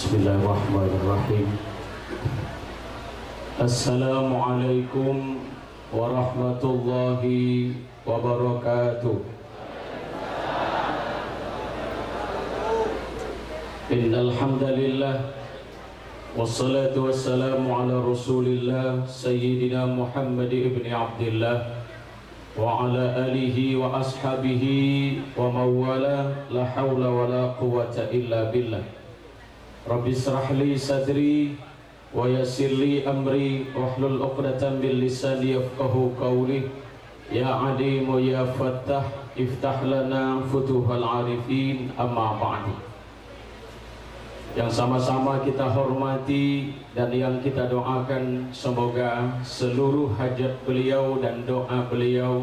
Bismillahirrahmanirrahim. Assalamualaikum warahmatullahi wabarakatuh. Innal hamdalillah wassalatu wassalamu ala Rasulillah Sayyidina Muhammad ibn Abdullah wa ala alihi wa ashabihi wa mawala. La hawla wa la quwwata illa billah. Rabbi israh li sadri wa yassir li amri wahlul 'uqdatam min lisani yafqahu qawli. Ya alim ya fattah iftah lana futuhal arifin, amma ba'du. Yang sama-sama kita hormati dan yang kita doakan, semoga seluruh hajat beliau dan doa beliau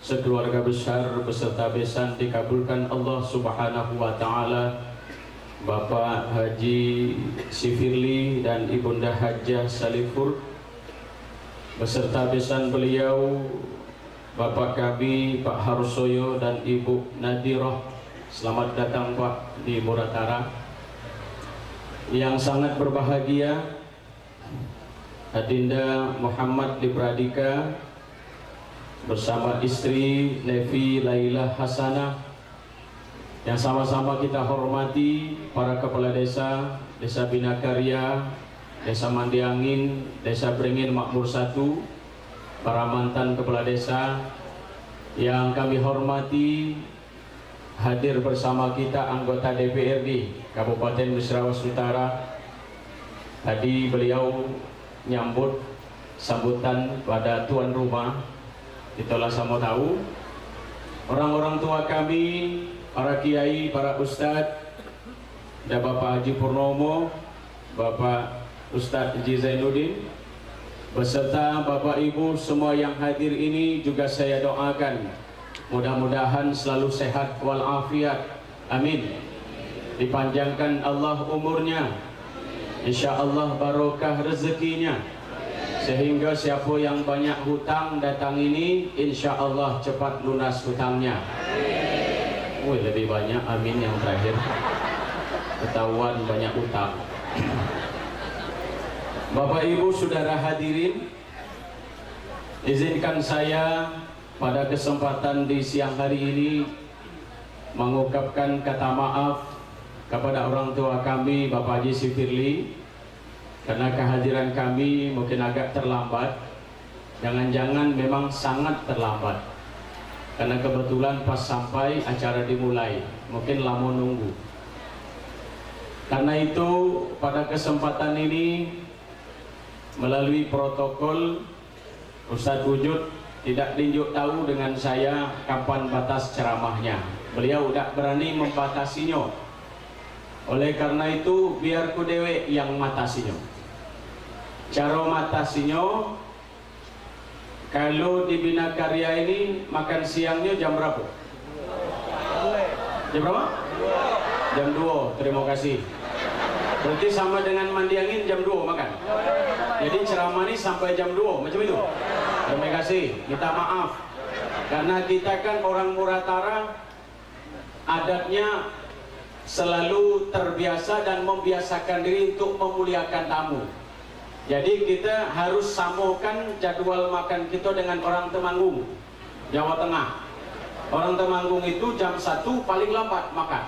sekeluarga besar beserta besan dikabulkan Allah Subhanahu wa taala. Bapak Haji Sifirli dan Ibunda Hajjah Salifur beserta besan beliau, Bapak kami Pak Harsoyo dan Ibu Nadiroh. Selamat datang Pak di Muratara. Yang sangat berbahagia Adinda Muhammad Libradika bersama istri Nevi Laila Hasanah, yang sama-sama kita hormati para kepala desa, Desa Binakarya, Desa Mandiangin, Desa Beringin Makmur 1, para mantan kepala desa yang kami hormati. Hadir bersama kita anggota DPRD Kabupaten Musirawas Utara. Tadi beliau nyambut sambutan pada tuan rumah, itulah sama tahu. Orang-orang tua kami, para kiai, para ustadz, ada Bapak Haji Purnomo, Bapak Ustadz Haji Zainuddin, beserta Bapak Ibu semua yang hadir ini juga saya doakan mudah-mudahan selalu sehat walafiat, amin. Dipanjangkan Allah umurnya, insya Allah barokah rezekinya, sehingga siapa yang banyak hutang datang ini insya Allah cepat lunas hutangnya. Wih, lebih banyak, amin. Yang terakhir ketahuan banyak utang. Bapak Ibu saudara hadirin, izinkan saya pada kesempatan di siang hari ini mengucapkan kata maaf kepada orang tua kami Bapak Haji Sifirli, karena kehadiran kami mungkin agak terlambat. Jangan-jangan memang sangat terlambat, karena kebetulan pas sampai acara dimulai, mungkin lama nunggu. Karena itu pada kesempatan ini melalui protokol Ustadz Wujud tidak tinjuk tahu dengan saya kapan batas ceramahnya. Beliau tidak berani membatasinya. Oleh karena itu biar ku dewe yang matasinya. Cara matasinya, kalau di Binakarya ini makan siangnya jam berapa? Jam berapa? Jam 2, terima kasih. Berarti sama dengan Mandiangin jam 2 makan. Jadi ceramah ini sampai jam 2, macam itu. Terima kasih, minta maaf. Karena kita kan orang Muratara, adatnya selalu terbiasa dan membiasakan diri untuk memuliakan tamu. Jadi kita harus samakan jadwal makan kita dengan orang Temanggung, Jawa Tengah. Orang Temanggung itu jam 1 paling lambat makan.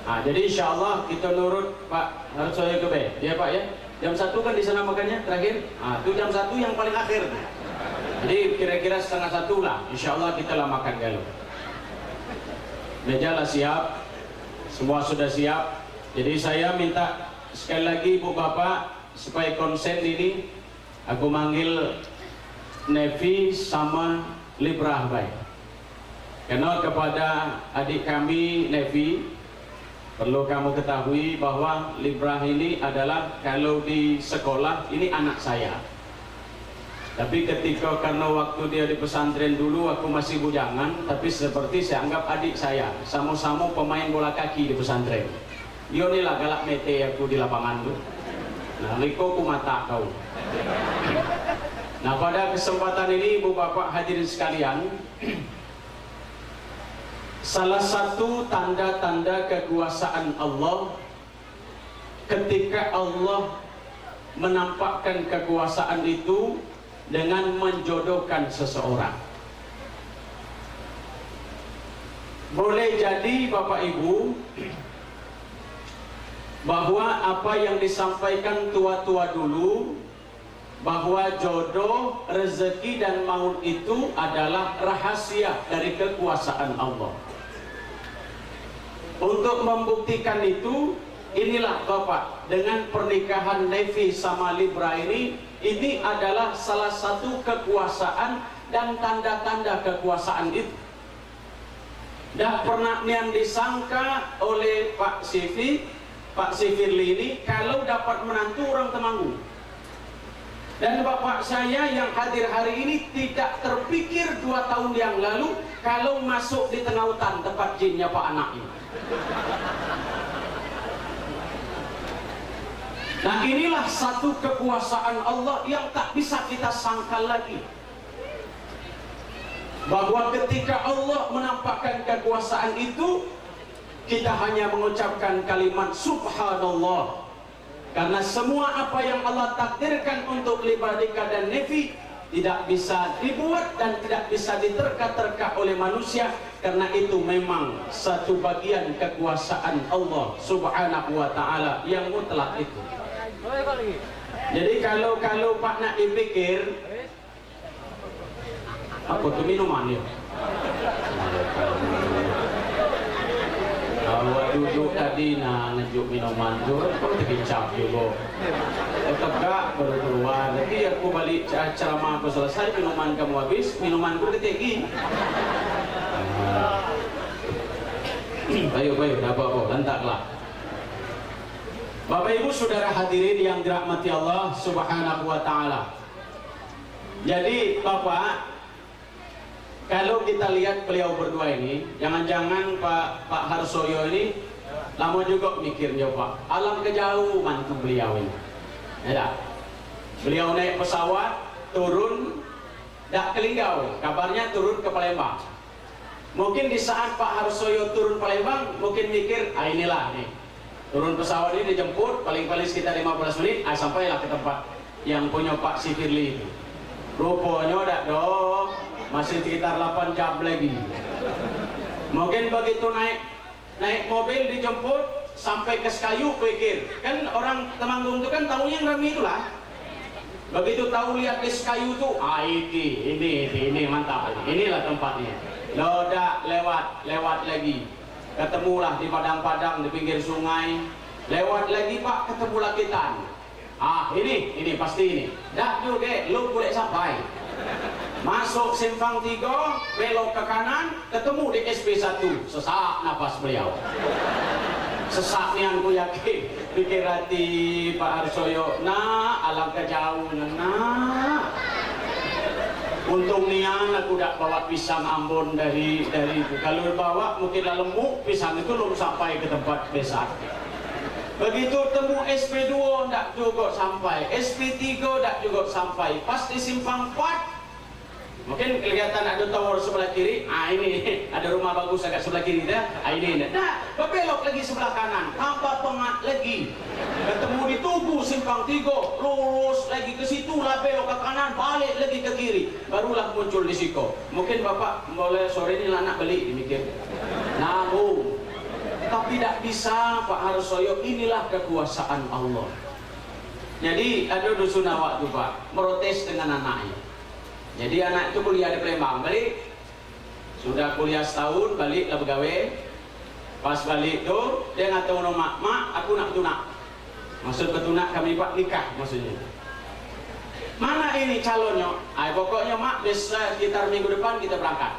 Nah, jadi insya Allah kita nurut Pak harus saya kebe, ya Pak ya. Jam 1 kan di sana makannya terakhir. Nah, itu jam 1 yang paling akhir. Jadi kira-kira setengah 1 lah, insya Allah kita lah makan galau. Meja lah siap, semua sudah siap. Jadi saya minta sekali lagi Ibu Bapak supaya konsen ini aku manggil Nevi sama Librah baik. Karena kepada adik kami Nevi, perlu kamu ketahui bahwa Librah ini adalah kalau di sekolah ini anak saya. Tapi ketika karena waktu dia di pesantren dulu aku masih bujangan, tapi seperti saya anggap adik saya, sama-sama pemain bola kaki di pesantren. Dia inilah galak mete aku di lapangan tuh. Nah, liko ku mata kau. Nah, pada kesempatan ini Ibu Bapak hadirin sekalian, salah satu tanda-tanda kekuasaan Allah ketika Allah menampakkan kekuasaan itu dengan menjodohkan seseorang. Boleh jadi Bapak Ibu bahwa apa yang disampaikan tua-tua dulu, bahwa jodoh, rezeki dan maut itu adalah rahasia dari kekuasaan Allah. Untuk membuktikan itu, inilah Bapak, dengan pernikahan Nevi sama Libra ini adalah salah satu kekuasaan dan tanda-tanda kekuasaan itu. Dan pernah yang disangka oleh Pak Sifirli ini kalau dapat menantu orang Temanggung. Dan bapak saya yang hadir hari ini tidak terpikir 2 tahun yang lalu kalau masuk di tengah hutan tempat jinnya Pak anak ini. Nah, inilah satu kekuasaan Allah yang tak bisa kita sangkal lagi. Bahwa ketika Allah menampakkan kekuasaan itu, kita hanya mengucapkan kalimat subhanallah. Karena semua apa yang Allah takdirkan untuk Libra dan Nevi tidak bisa dibuat dan tidak bisa diterka-terka oleh manusia, karena itu memang satu bagian kekuasaan Allah Subhanahu wa taala yang mutlak itu. Jadi kalau Pak nak dipikir apa tuh minuman ya? Awak duduk tadi ngejuk minuman tu, kau terkicap juga. Tegak baru keluar. Jadi aku balik ceramah aku selesai, minuman kamu habis, minumanku ketegi. Bayu, dah apa-apa, lantaklah. Bapak Ibu Saudara hadirin yang dirahmati Allah Subhanahu wa taala. Jadi Bapak, kalau kita lihat beliau berdua ini, jangan-jangan Pak Harsoyo ini lama juga mikirnya Pak, alam kejauh mantu beliau ini. Ya, beliau naik pesawat, turun, dak ke Linggau, kabarnya turun ke Palembang. Mungkin di saat Pak Harsoyo turun Palembang, mungkin mikir, inilah nih, turun pesawat ini dijemput, paling-paling sekitar 15 menit, sampailah ke tempat yang punya Pak Sifirli itu. Rupanya dak dong, masih sekitar 8 jam lagi. Mungkin begitu naik mobil dijemput sampai ke Sekayu, pikir kan orang Temanggung itu kan tahu yang ramai itulah. Begitu tahu lihat ke Sekayu tuh, ini mantap, inilah tempatnya. Lodak lewat lagi, ketemulah di padang-padang di pinggir sungai. Lewat lagi Pak, ketemu Lakitan. Ini pasti ini. Dak juga, lu boleh sampai. Masuk simpang 3, belok ke kanan, ketemu di SP1. Sesak nafas beliau. Sesak nih aku yakin. Pikir hati Pak Harsoyo, alam kejauhan, untung nian aku dak bawa pisang Ambon dari kalau bawa mungkin lemuk pisang itu belum sampai ke tempat besar. Begitu temu SP2 ndak juga sampai, SP3 ndak juga sampai. Pas di simpang 4 mungkin kelihatan ada tower sebelah kiri, ini ada rumah bagus agak sebelah kiri dah, ini. Nah, belok lagi sebelah kanan, tambah pengat lagi. Ketemu di Tugu simpang 3, lurus lagi ke situ lah, belok ke kanan, balik lagi ke kiri, barulah muncul di Siko. Mungkin Bapak boleh sore ini lah nak beli, dimikir. Namun, tapi tidak bisa Pak Harsoyo, inilah kekuasaan Allah. Jadi ada dusun awak tuh Pak, merotes dengan anaknya. Jadi anak itu kuliah di Palembang, balik sudah kuliah setahun, balik lah begawe. Pas balik tuh dia ngatakan mak, aku nak tunak. Maksud petunak kami Pak nikah maksudnya. Mana ini calonnya? Pokoknya mak bisa sekitar minggu depan kita berangkat.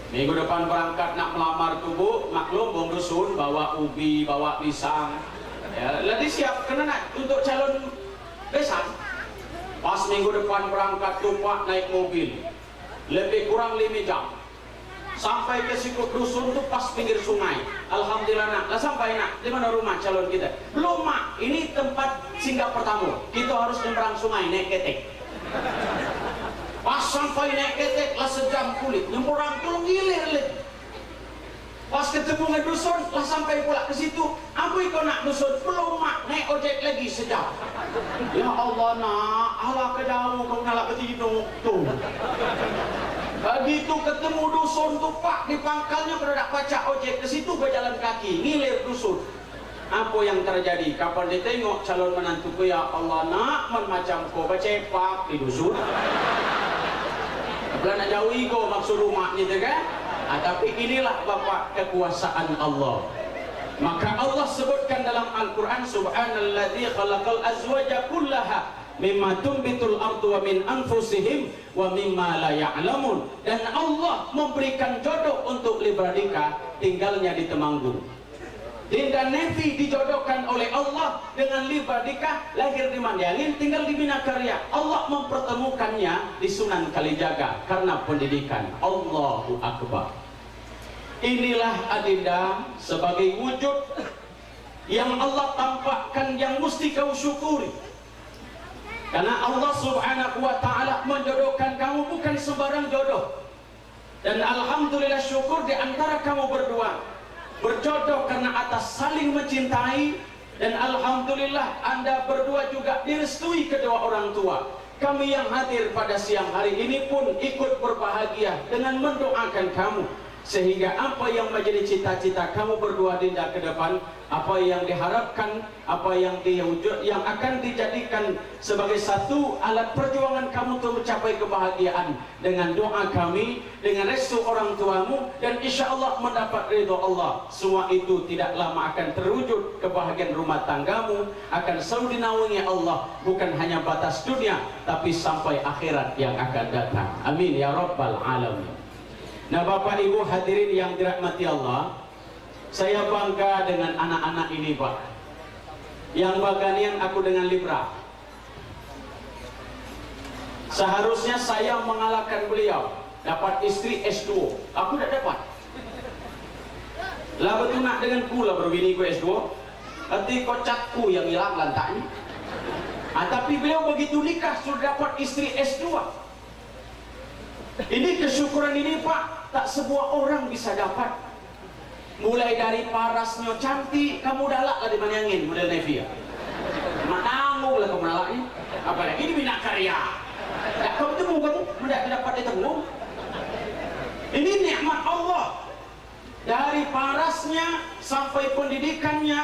Minggu depan berangkat nak melamar tuh Bu, maklum bong dusun bawa ubi, bawa pisang. Ya, lagi siap kena nak untuk calon besan. Pas minggu depan berangkat tuh Pak naik mobil, lebih kurang 5 jam. Sampai ke sikut dusun tuh pas pinggir sungai. Alhamdulillah nak, sampai nak, di mana rumah calon kita? Belum mak, ini tempat singgah pertama. Kita harus nyebrang sungai naik ketek. Pas sampai naik ketek lah sejam kulit, nyebrang tuh gilir lagi. Pas ketemu dengan dusun, lah sampai pula ke situ. Apa kau nak dusun? Belum mak, naik ojek lagi sejam. Ya Allah nak, alah ke jauh kau nak ke tidur tu. Begitu ketemu dusun tu pak di pangkalnya pada nak baca ojek ke situ berjalan kaki, ngilir dusun. Apa yang terjadi? Kapan dia tengok calon menantuku, ya Allah nak, macam kau bacepak di dusun. Bila nak jauhi kau maksud rumah ni tu kan? Tapi inilah Bapak kekuasaan Allah. Maka Allah sebutkan dalam Al-Quran, Subhanalladzi khalaqal azwaja kullaha mimma tumbitul ardu wa min anfusihim wa mimma la ya'lamun. Dan Allah memberikan jodoh untuk Libradika tinggalnya di Temanggung. Dinda Nevi dijodohkan oleh Allah dengan Libradika, lahir di Mandiangin, tinggal di Binakarya. Allah mempertemukannya di Sunan Kalijaga karena pendidikan. Allahu Akbar. Inilah adinda sebagai wujud yang Allah tampakkan yang mesti kau syukuri. Karena Allah Subhanahu wa ta'ala menjodohkan kamu bukan sembarang jodoh. Dan alhamdulillah syukur di antara kamu berdua berjodoh karena atas saling mencintai. Dan alhamdulillah Anda berdua juga direstui kedua orang tua. Kami yang hadir pada siang hari ini pun ikut berbahagia dengan mendoakan kamu, sehingga apa yang menjadi cita-cita kamu berdua dinda ke depan, apa yang diharapkan, apa yang akan dijadikan sebagai satu alat perjuangan kamu untuk mencapai kebahagiaan, dengan doa kami, dengan restu orang tuamu, dan insya Allah mendapat ridho Allah. Semua itu tidak lama akan terwujud. Kebahagiaan rumah tanggamu akan selalu dinaungi Allah, bukan hanya batas dunia tapi sampai akhirat yang akan datang. Amin ya rabbal alamin. Nah Bapak Ibu hadirin yang dirahmati Allah, saya bangga dengan anak-anak ini Pak. Yang baganian aku dengan Libra. Seharusnya saya mengalahkan beliau, dapat istri S2. Aku tidak dapat. Lah betul nak dengan kula berbini ku S2. Nanti kocakku yang hilang lantaknya. Tapi beliau begitu nikah sudah dapat istri S2. Ini kesyukuran ini Pak, tak semua orang bisa dapat. Mulai dari parasnya cantik, kamu dalak lah di Maniangin model Nevi ya. Mananggu lah kamu dalaknya. Apalagi di Binakarya. Tak kamu temu kamu, tidak dapat ditemu. Ini nikmat Allah. Dari parasnya sampai pendidikannya,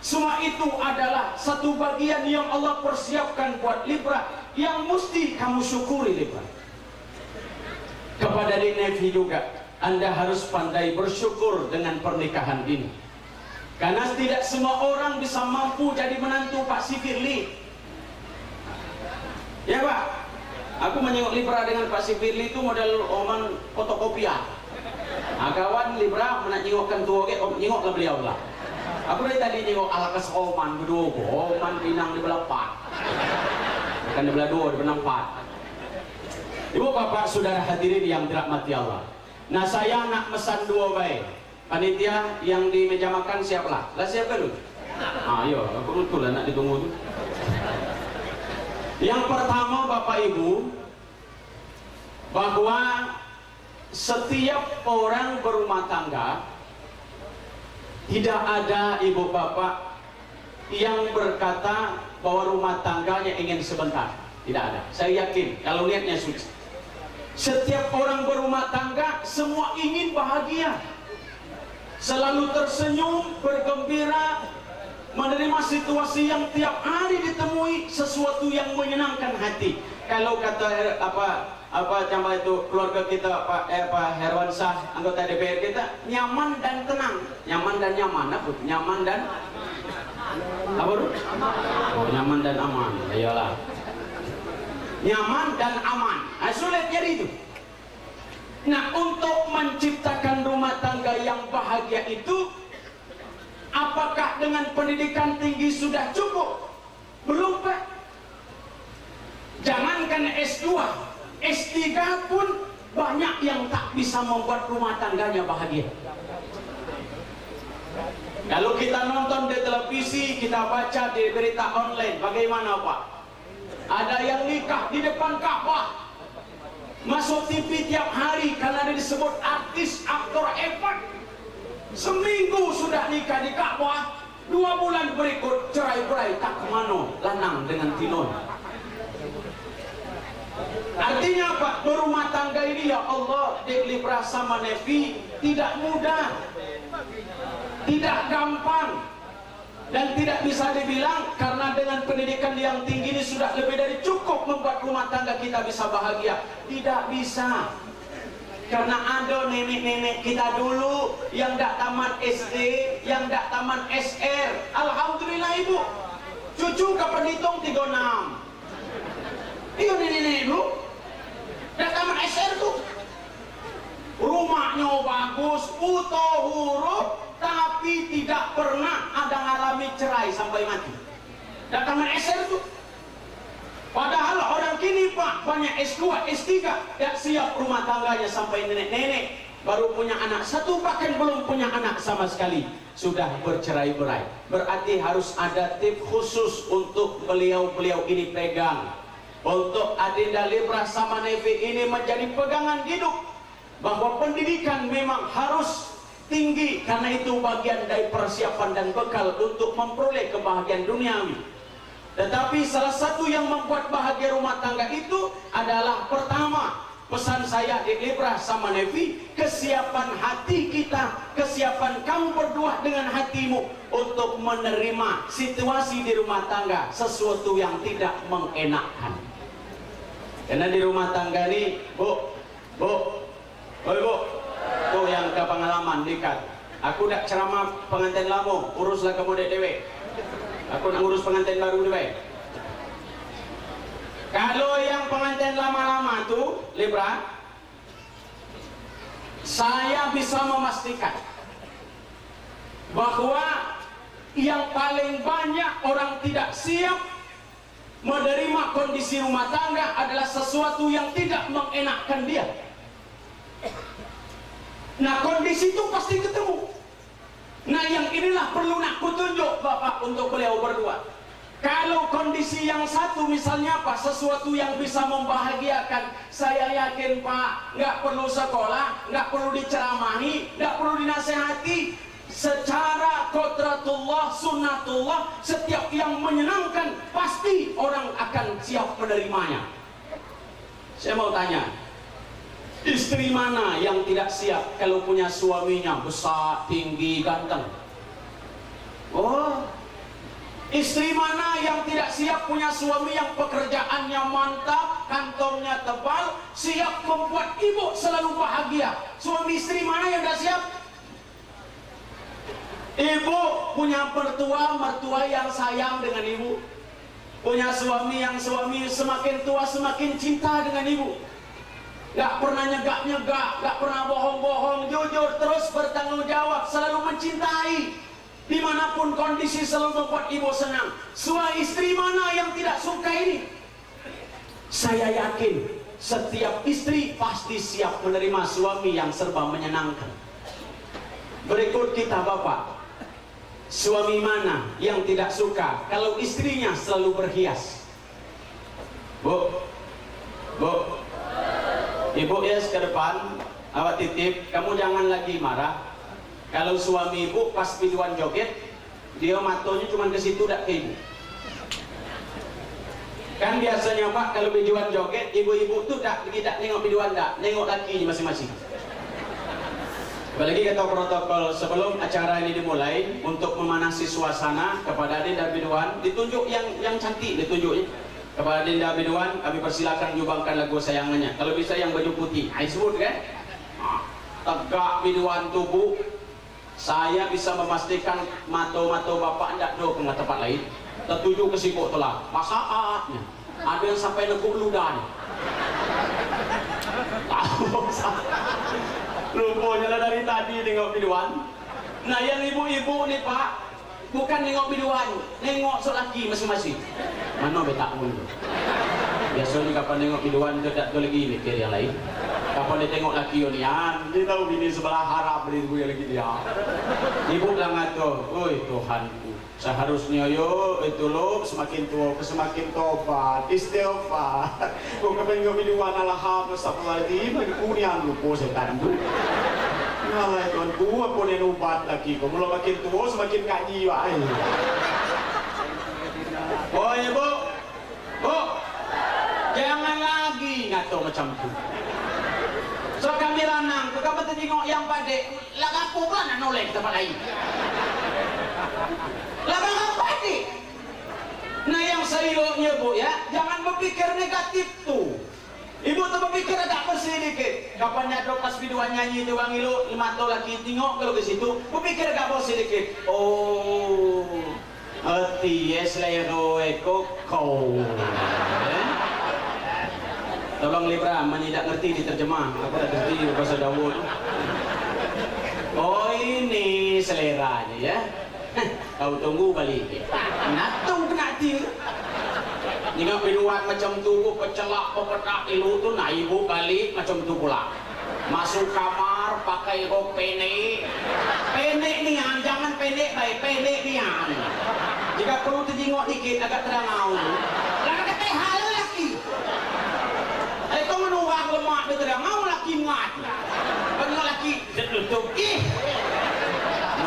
semua itu adalah satu bagian yang Allah persiapkan buat Libra, yang mesti kamu syukuri Libra. Kepada Nevi juga, Anda harus pandai bersyukur dengan pernikahan ini. Karena tidak semua orang bisa mampu jadi menantu Pak Si Firly. Ya Pak, aku menyengok Libra dengan Pak Si Firly itu model oman fotokopian. Kawan Libra menanyengokkan tua, nyengoklah beliau lah. Aku dari tadi nyengok ala kesoman berdua, oman pinang di belah 4. Bukan di belah 2, di belah 4. Ibu bapak saudara hadirin yang dirahmati Allah. Nah saya nak mesan 2 baik. Panitia yang di meja makan siaplah. Lah siapa dulu? Ayo, aku betul lah nak ditunggu tu. Yang pertama Bapak Ibu, bahwa setiap orang berumah tangga tidak ada ibu bapak yang berkata bahwa rumah tangganya ingin sebentar. Tidak ada. Saya yakin kalau niatnya suci. Setiap orang berumah tangga semua ingin bahagia, selalu tersenyum, bergembira, menerima situasi yang tiap hari ditemui sesuatu yang menyenangkan hati. Kalau kata nama itu keluarga kita Pak Herwansyah, anggota DPR kita, nyaman dan tenang. Nyaman dan nyaman apa? Nyaman dan apa dulu? Nyaman dan aman. Ayolah. Nyaman dan aman. Sulit jadi itu. Nah, untuk menciptakan rumah tangga yang bahagia itu, apakah dengan pendidikan tinggi sudah cukup? Belum Pak. Jangankan S2, S3 pun banyak yang tak bisa membuat rumah tangganya bahagia. Kalau kita nonton di televisi, kita baca di berita online, bagaimana Pak? Ada yang nikah di depan Ka'bah, masuk TV tiap hari karena dia disebut artis, aktor hebat. Seminggu sudah nikah di Ka'bah, 2 bulan berikut cerai-berai tak kemana, lanang dengan tinon. Artinya apa? Berumah tangga ini ya Allah, Dek Libra sama Nevi tidak mudah, tidak gampang, dan tidak bisa dibilang karena dengan pendidikan yang tinggi ini sudah lebih dari cukup membuat rumah tangga kita bisa bahagia. Tidak bisa. Karena ada nenek-nenek kita dulu yang tak tamat SD, yang tak tamat SR. Alhamdulillah ibu, cucu kapan hitung 36. Iya nenek-nenek dulu tak tamat SR tuh. Rumahnya bagus, utuh huruf, tapi tidak pernah ada ngalami cerai sampai mati. Tak tamat SR tuh. Padahal orang kini Pak banyak S2, S3 tidak siap rumah tangganya sampai nenek-nenek baru punya anak satu, bahkan belum punya anak sama sekali sudah bercerai-berai. Berarti harus ada tip khusus untuk beliau-beliau ini pegang, untuk Adinda Libra sama Nevi ini menjadi pegangan hidup, bahwa pendidikan memang harus tinggi karena itu bagian dari persiapan dan bekal untuk memperoleh kebahagiaan duniawi. Tetapi salah satu yang membuat bahagia rumah tangga itu adalah pertama, pesan saya di Libra sama Nevi, kesiapan hati kita, kesiapan kamu berdua dengan hatimu untuk menerima situasi di rumah tangga sesuatu yang tidak mengenakkan. Karena di rumah tangga ini, Bu, tuh yang ke pengalaman dekat. Aku dak ceramah pengantin lama, uruslah kamu dewe. Aku nak ngurus pengantin baru dulu baik. Kalau yang pengantin lama-lama tuh Libra, saya bisa memastikan bahwa yang paling banyak orang tidak siap menerima kondisi rumah tangga adalah sesuatu yang tidak mengenakkan dia. Nah kondisi itu pasti ketemu. Nah yang inilah perlu nak kutunjuk Bapak untuk beliau berdua. Kalau kondisi yang satu misalnya apa, sesuatu yang bisa membahagiakan, saya yakin Pak, nggak perlu sekolah, nggak perlu diceramahi, nggak perlu dinasehati. Secara qodratullah, sunnatullah, setiap yang menyenangkan pasti orang akan siap menerimanya. Saya mau tanya, istri mana yang tidak siap kalau punya suaminya besar, tinggi, ganteng? Oh, istri mana yang tidak siap punya suami yang pekerjaannya mantap, kantongnya tebal, siap membuat ibu selalu bahagia? Suami istri mana yang tidak siap? Ibu punya mertua yang sayang dengan ibu, punya suami yang semakin tua semakin cinta dengan ibu. Gak pernah nyegak-nyegak, gak pernah bohong-bohong, jujur, terus bertanggung jawab, selalu mencintai. Dimanapun kondisi selalu membuat ibu senang. Suami istri mana yang tidak suka ini? Saya yakin setiap istri pasti siap menerima suami yang serba menyenangkan. Berikut kita Bapak, suami mana yang tidak suka kalau istrinya selalu berhias? Bu, Ibu ya ke depan, awak titip, kamu jangan lagi marah. Kalau suami ibu pas biduan joget, dia matonya cuma ke situ, tak ke ibu. Kan biasanya Pak, kalau biduan joget, ibu-ibu tuh tidak nengok biduan, tak nengok lakinya masing-masing. Apalagi kata protokol sebelum acara ini dimulai, untuk memanasi suasana kepada Adinda biduan, ditunjuk yang cantik, ditunjuknya. Kepada Dinda biduan, kami persilakan nyumbangkan lagu sayangannya. Kalau bisa yang baju putih, sebut kan? Tegak biduan tubuh. Saya bisa memastikan mato-mato bapak tidak do ke tempat lain. Tertuju ke sibuk telah. Masaatnya ada yang sampai neguk ludah. Rupanya lah dari tadi tengok biduan. Nah yang ibu-ibu nih Pak, bukan nengok biduan, nengok selaki masing-masing. Mana betak pun tu. Biasanya kapan nengok biduan tidak tu lagi mikir yang lain. Kapan dia tengok laki ni, dia tahu bini sebelah harap beri gue lagi dia. Ibu bilang tu, oi Tuhanku, seharusnya yo itu lo semakin tua semakin tobat, Malah tuan gua pun yang ubat lagi. Kau mula makin tua semakin kaji wah. Oh ibu, bu, jangan lagi ngato macam tu. So kami lanang, kau kamu tengok yang pade, lah kapu kan nak noleh tempat lain. Lah kamu pade. Nah yang seriusnya bu ya, jangan berpikir negatif tu. Ibu tu berpikir agak bersih dikit. Kapan ada pas video nyanyi tu bang Ilu, mata lagi tengok kalau ke situ, berpikir agak bersih dikit. Oh, hati es lero eko kau. Tolong Libra, tidak ngerti diterjemah. Aku tak ngerti bahasa Dawud. Oh ini seleranya ya. Kau tunggu balik. Natung kena tir. Jika biduan macam tu, pecelak pepetak ilu tu, nah ibu balik macam tu pula. Masuk kamar pakai rok pendek. Pendek nian, jangan pendek baik, pendek nian. Jika perlu terjengok dikit agak terangau. Lah kata hal laki. Itu menuang lemak terangau laki ngat. Benar laki tutup ih.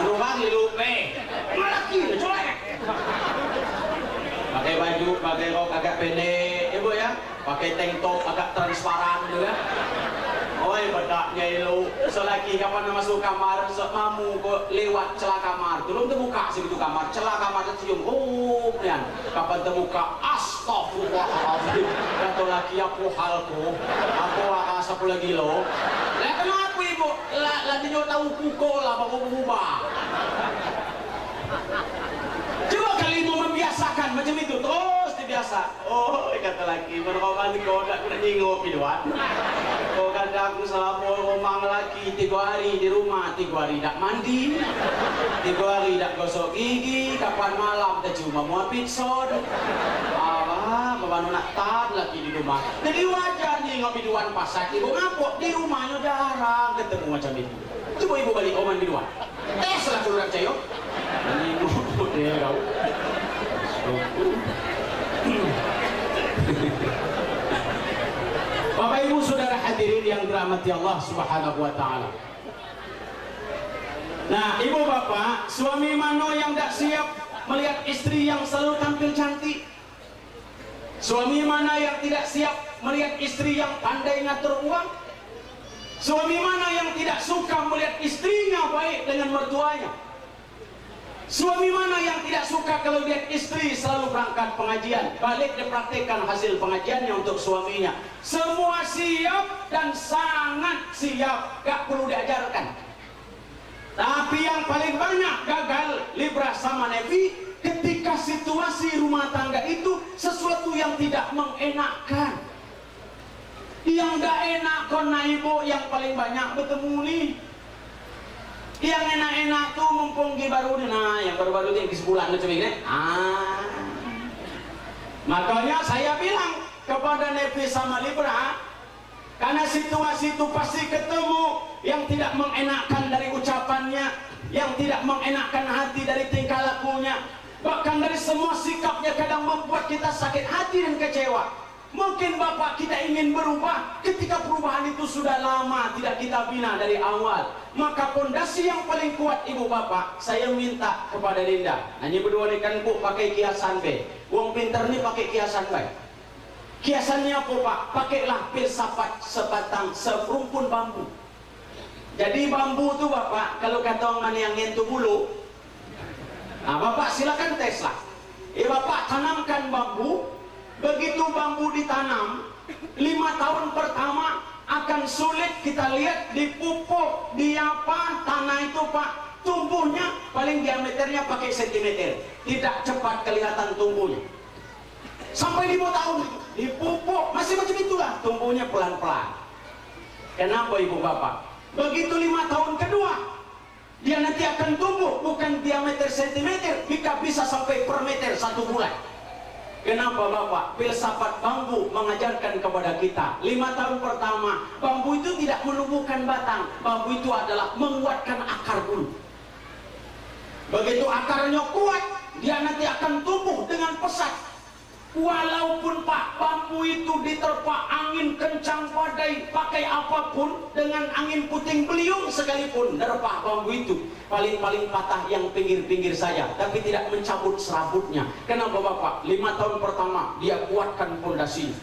Menuang lupa. Laki colek. Pakai baju, pakai rok agak pendek, ibu ya. Pakai tank top agak transparan juga. Oi, bedaknya ilu. Selagi kapan masuk kamar, mamu kok lewat celah kamar. Belum terbuka segitu kamar, celah kamar tercium. Oh, nian. Kapan terbuka? Astagfirullahaladzim. Kata laki aku halku. Aku akan 10 kilo. Lah kenapa ibu? Lah dia tahu pukul lah, baru berubah. Coba kali mau membiasakan macam itu terus dibiasa. Oh, kata laki, berkoman kau tak kena nyingok piduan. Kau kadang selama romang laki 3 hari di rumah, 3 hari tak mandi, 3 hari tak gosok gigi, kapan malam tak cuma muat pitson. Apa, baru nak tan laki di rumah. Jadi wajar nyingok piduan pasak. Ibu ngapok di rumahnya jarang ketemu macam itu. Coba ibu balik oman piduan. Tes lah suruh cayo. Nyingok dia kau. Bapak Ibu Saudara hadirin yang dirahmati Allah Subhanahu wa taala. Nah, Ibu Bapak, suami mana yang tak siap melihat istri yang selalu tampil cantik? Suami mana yang tidak siap melihat istri yang pandai ngatur uang? Suami mana yang tidak suka melihat istrinya baik dengan mertuanya? Suami mana yang tidak suka kalau lihat istri selalu berangkat pengajian, balik dipraktikkan hasil pengajiannya untuk suaminya? Semua siap dan sangat siap, gak perlu diajarkan. Tapi yang paling banyak gagal Libra sama Nevi ketika situasi rumah tangga itu sesuatu yang tidak mengenakkan. Yang gak enak karena ibu yang paling banyak bertemu nih. Yang enak-enak tuh mumpung baru nah yang baru-baru ini sebulan macam ini. Makanya saya bilang kepada Nevi sama Libra, karena situasi itu pasti ketemu yang tidak mengenakkan dari ucapannya, yang tidak mengenakkan hati dari tingkah lakunya, bahkan dari semua sikapnya kadang membuat kita sakit hati dan kecewa. Mungkin Bapak kita ingin berubah ketika perubahan itu sudah lama tidak kita bina dari awal. Maka pondasi yang paling kuat Ibu Bapak, saya minta kepada Linda. Hanya berdua ikan bu pakai kiasan B. Wong pinter nih pakai kiasan B. Kiasannya apa Pak? Pakailah filsafat sebatang serumpun bambu. Jadi bambu tuh Bapak, kalau kata orang mana yang nyentuh bulu, nah Bapak silakan tes lah. Bapak tanamkan bambu. Begitu bambu ditanam, 5 tahun pertama akan sulit kita lihat di pupuk, di apa, tanah itu Pak, tumbuhnya paling diameternya pakai sentimeter, tidak cepat kelihatan tumbuhnya. Sampai 5 tahun di pupuk masih macam itulah, tumbuhnya pelan-pelan. Kenapa Ibu Bapak? Begitu 5 tahun kedua, dia nanti akan tumbuh bukan diameter sentimeter, bisa sampai per meter 1 bulan. Kenapa Bapak? Filsafat bambu mengajarkan kepada kita 5 tahun pertama bambu itu tidak menumbuhkan batang, bambu itu adalah menguatkan akar dulu. Begitu akarnya kuat, dia nanti akan tumbuh dengan pesat. Walaupun Pak bambu itu diterpa angin kencang badai, pakai apapun, dengan angin puting beliung sekalipun, nerpa bambu itu paling-paling patah yang pinggir-pinggir saja, tapi tidak mencabut serabutnya. Kenapa Bapak? 5 tahun pertama dia kuatkan pondasi.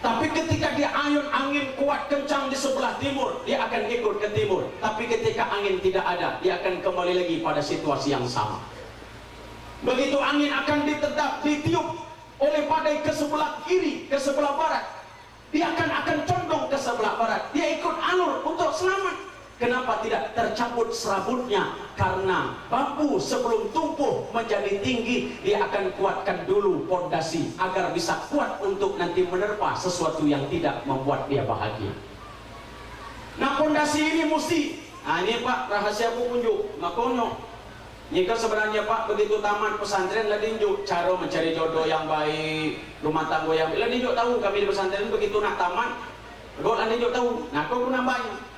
Tapi ketika dia angin kuat kencang di sebelah timur, dia akan ikut ke timur. Tapi ketika angin tidak ada, dia akan kembali lagi pada situasi yang sama. Begitu angin akan ditiup oleh badai ke sebelah kiri, ke sebelah barat, dia akan condong ke sebelah barat. Dia ikut alur untuk selamat. Kenapa tidak tercabut serabutnya? Karena bambu sebelum tumbuh menjadi tinggi, dia akan kuatkan dulu pondasi agar bisa kuat untuk nanti menerpa sesuatu yang tidak membuat dia bahagia. Nah, pondasi ini mesti, nah ini Pak rahasia petunjuk, makanya jika sebenarnya Pak begitu tamat pesantren ladinjuk cara mencari jodoh yang baik, rumah tangga yang baik. Ladinjuk tahu kami di pesantren begitu nak tamat, kau ladinjuk tahu. Nah kau pernah banyak.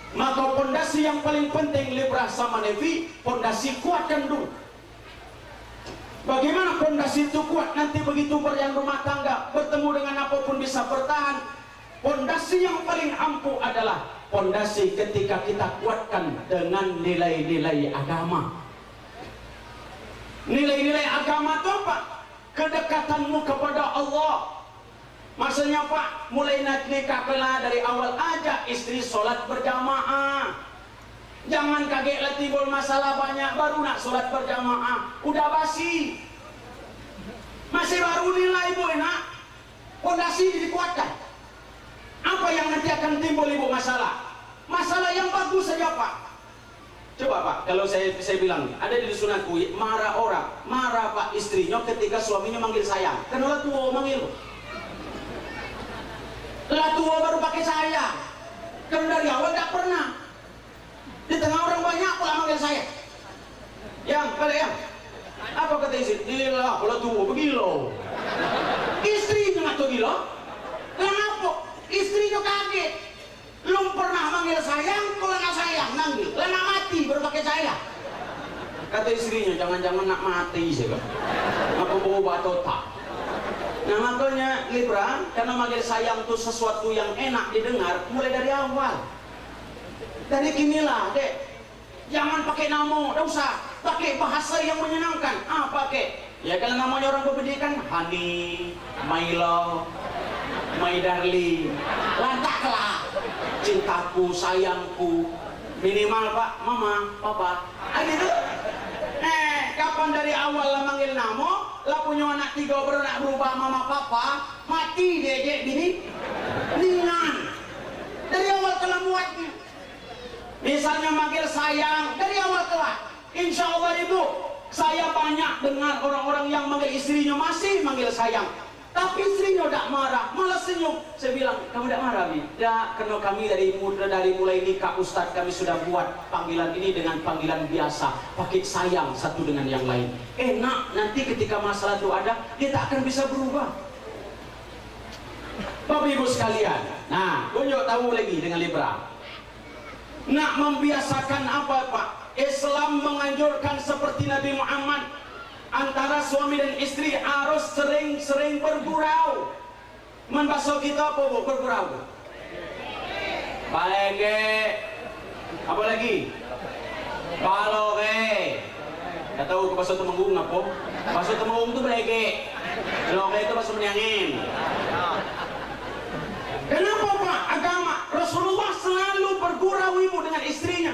Maka pondasi yang paling penting Libra sama Nevi, pondasi kuatkan dulu. Bagaimana pondasi itu kuat? Nanti begitu berjaya rumah tangga, bertemu dengan apapun bisa bertahan. Pondasi yang paling ampuh adalah pondasi ketika kita kuatkan dengan nilai-nilai agama. Nilai-nilai agama itu apa? Kedekatanmu kepada Allah. Maksudnya Pak, mulai nikah kena dari awal aja istri sholat berjamaah. Jangan kaget lah timbul masalah banyak baru nak sholat berjamaah, udah basi. Masih baru nilai ibu enak. Pondasi dikuatkan. Apa yang nanti akan timbul ibu masalah? Masalah yang bagus saja Pak. Coba Pak, kalau saya bilang, ada di sunatku marah orang, marah Pak istrinya ketika suaminya manggil sayang. Kenapa tua manggil? Lah tua baru pakai sayang. Kan dari awal gak pernah. Di tengah orang banyak pula manggil saya. Yang, apa kata istri? Gila, kalau tua begilo. Istrinya nggak tahu gila. Kenapa? Istrinya kaget. Belum pernah manggil sayang, kalau nggak sayang manggil. Lah nak mati baru pakai sayang. Kata istrinya, jangan-jangan nak mati sih kan. Apa bawa otak. Nah makanya Libra, karena manggil sayang itu sesuatu yang enak didengar, mulai dari awal. Dari kinilah, dek. Jangan pakai nama, tidak usah. Pakai bahasa yang menyenangkan. Pakai. Ya kalau namanya orang berpendidikan, honey, my love, my darling. Lantaklah. Cintaku, sayangku. Minimal Pak, mama, papa. Gitu. Kapan dari awal lah manggil nama, lah punya anak 3 baru nak berubah mama papa, mati dia je bini. Ningan. Dari awal telah buatnya. Misalnya manggil sayang, dari awal telah. Insya Allah ibu, saya banyak dengar orang-orang yang manggil istrinya masih manggil sayang. Tapi istrinya tidak marah, malah senyum. Saya bilang, kamu tidak marah, Bi? Tidak, karena kami dari mulai nikah Ustadz kami sudah buat panggilan ini dengan panggilan biasa, pakai sayang satu dengan yang lain. Enak, nanti ketika masalah itu ada, dia tak akan bisa berubah. Bapak Ibu sekalian, nah, tunjuk tahu lagi dengan Libra. Nak membiasakan apa Pak? Islam menganjurkan seperti Nabi Muhammad, antara suami dan istri harus sering-sering bergurau. Membasuh kita apa bu? Bergurau. Balenge. Apa lagi? Baloge. Gak tahu bahasa Temenggung apa? Bahasa Temenggung itu balenge. Baloge itu bahasa Menyangin. Kenapa Pak? Agama Rasulullah selalu bergurau ibu dengan istrinya.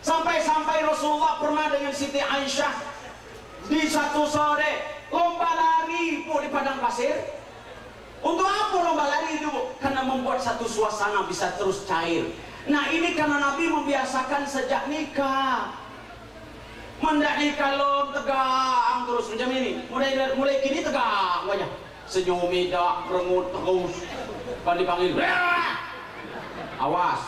Sampai-sampai Rasulullah pernah dengan Siti Aisyah di satu sore lomba lari bu di padang pasir. Untuk apa lomba lari itu bu? Karena membuat satu suasana bisa terus cair. Nah ini karena Nabi membiasakan sejak nikah. Mendak nikah lo tegang terus macam ini. Mulai kini tegang aja. Senyum tidak berengut terus. Kalau dipanggil, awas.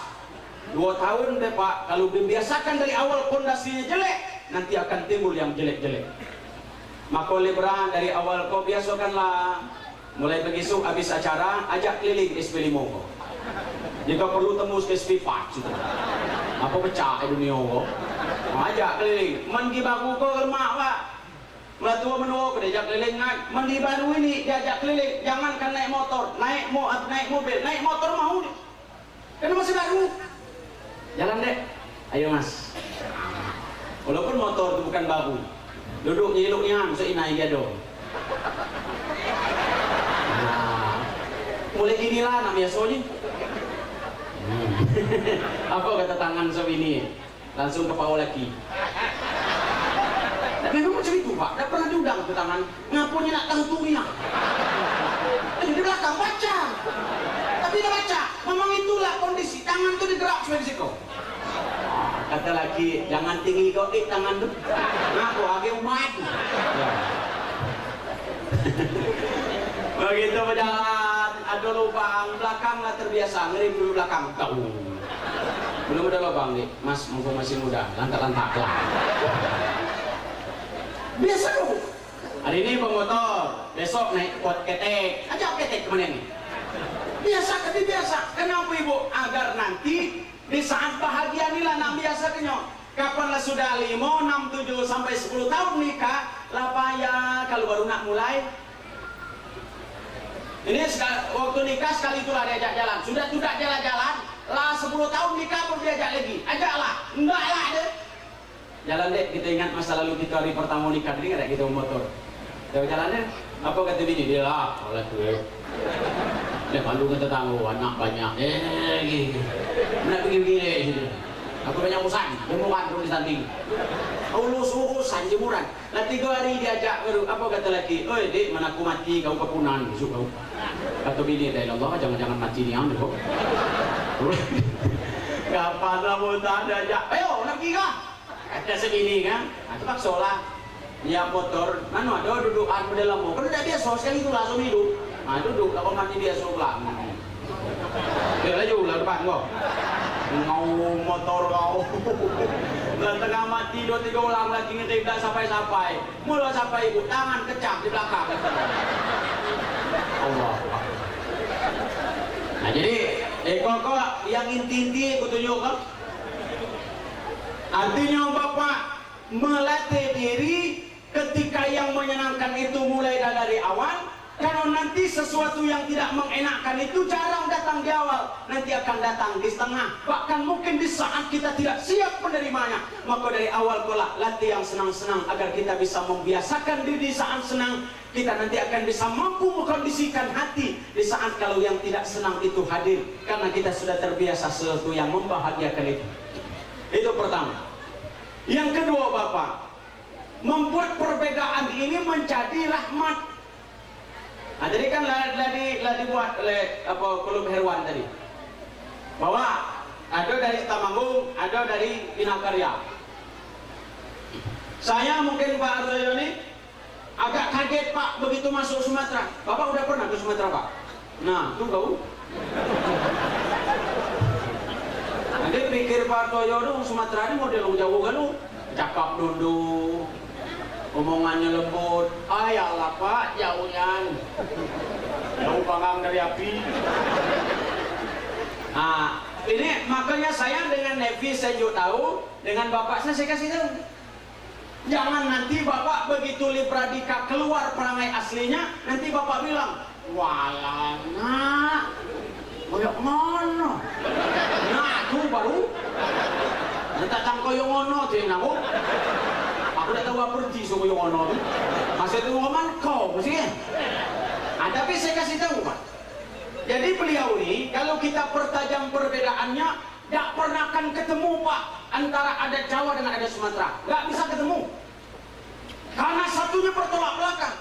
2 tahun deh Pak. Kalau dibiasakan dari awal pondasinya jelek, nanti akan timbul yang jelek-jelek. Maka Libra dari awal kau biasakanlah. Mulai begitu habis acara ajak keliling SP5 kau. Jika perlu tembus ke SP4 gitu. Apa pecah dunia kau. Ajak keliling. Man gibaku kau lemak Pak. Melatua menua diajak keliling, mandi baru ini diajak keliling, jangankan naik motor, naik mobil, naik motor mau nih. Karena masih baru. Jalan dek, ayo mas. Walaupun motor itu bukan babu, duduk nyiluknya bisa inai dia dong. Nah, mulai inilah namanya soalnya. Apa kata tangan ini? Langsung ke pau lagi. Memang macam itu pak, tidak pernah diundang ke tangan. Ngapunya nak tahu tunya. Di belakang baca, tapi tidak baca. Memang itulah kondisi tangan itu digerak sebagai siko. Kata lagi, jangan tinggi kau tangan tu. Ngaku agak umat. Begitu berjalan, ada lubang belakang lah terbiasa ngerip dulu belakang. Tahu. Belum ada lubang nih, mas mumpung masih muda, lantak-lantak lah. Biasa dong. Hari ini pemotor, besok naik pot ketek. Ajak ketek kemana nih? Biasa, tapi biasa. Kenapa ibu? Agar nanti di saat bahagia inilah nak biasa kenyok. Kapanlah sudah 5, 6, 7 sampai 10 tahun nikah, lah payah kalau baru nak mulai. Ini waktu nikah sekali itulah diajak jalan. Sudah tidak jalan-jalan, lah 10 tahun nikah pun diajak lagi. Ajaklah, enggak lah deh. Jalan dek, kita ingat masa lalu kita hari pertama nikah, ini nggak kita motor. Kita jalannya, apa kata bini? Dia lah, oleh gue. Dia malu kata tahu, anak banyak. Gitu. Nak begini gitu. Aku banyak urusan, jemuran terus di samping. Urusan jemuran. Lah 3 hari diajak baru, apa kata lagi? Oi dek, mana aku mati, kau kepunan, besok kau. Kata bini, ya Allah, jangan mati ni ambil kau. Kapan kamu tak diajak? Ayo, nak pergi kah? Kata sebini kan, itu paksolah. Dia motor, mana ada dudukan model lama. Kalau tidak biasa sekali itu langsung hidup. Nah duduk, kalau mati biasa pulang. Dia laju lah depan kau. Ngau motor kau. Lah tengah mati 2-3 ulang lagi ngetip tak sampai. Mula sampai ibu tangan kecap di belakang. Allah. Nah jadi, kok yang inti-inti aku tunjuk kan? Artinya Bapak melatih diri ketika yang menyenangkan itu mulai dari awal. Kalau nanti sesuatu yang tidak mengenakkan itu jarang datang di awal, nanti akan datang di setengah, bahkan mungkin di saat kita tidak siap menerimanya. Maka dari awal pula latih yang senang-senang agar kita bisa membiasakan diri di saat senang. Kita nanti akan bisa mampu mengkondisikan hati di saat kalau yang tidak senang itu hadir, karena kita sudah terbiasa sesuatu yang membahagiakan itu. Itu pertama. Yang kedua Bapak, membuat perbedaan ini menjadi rahmat. Nah, jadi kan lah dibuat oleh klub Herwan tadi, bahwa ada dari Temanggung, ada dari Binakarya. Saya mungkin Pak Ardoyo ini agak kaget Pak begitu masuk Sumatera. Bapak udah pernah ke Sumatera Pak? Nah, tuh kau. Nanti pikir Pak Ardoyo dong Sumatera ini model jauh kan lu, cakap duduk. Omongannya lembut, ayalah Pak, jauhnya jauh panggang dari api. Nah, ini makanya saya dengan Nevi saya juga tahu, dengan Bapak saya kasih tahu. Jangan nanti Bapak begitu Libradika keluar perangai aslinya, nanti Bapak bilang, walah nak, koyok ngono. Nah, itu baru. Nanti tang koyok ngono, tuh yang namu. Aku tidak tahu apa pergi so koyok ngono. Masih itu ngomong kau, mesti kan? Nah, tapi saya kasih tahu Pak. Jadi beliau ini, kalau kita pertajam perbedaannya, tidak pernah akan ketemu Pak antara ada Jawa dengan ada Sumatera. Nggak bisa ketemu. Karena satunya bertolak belakang.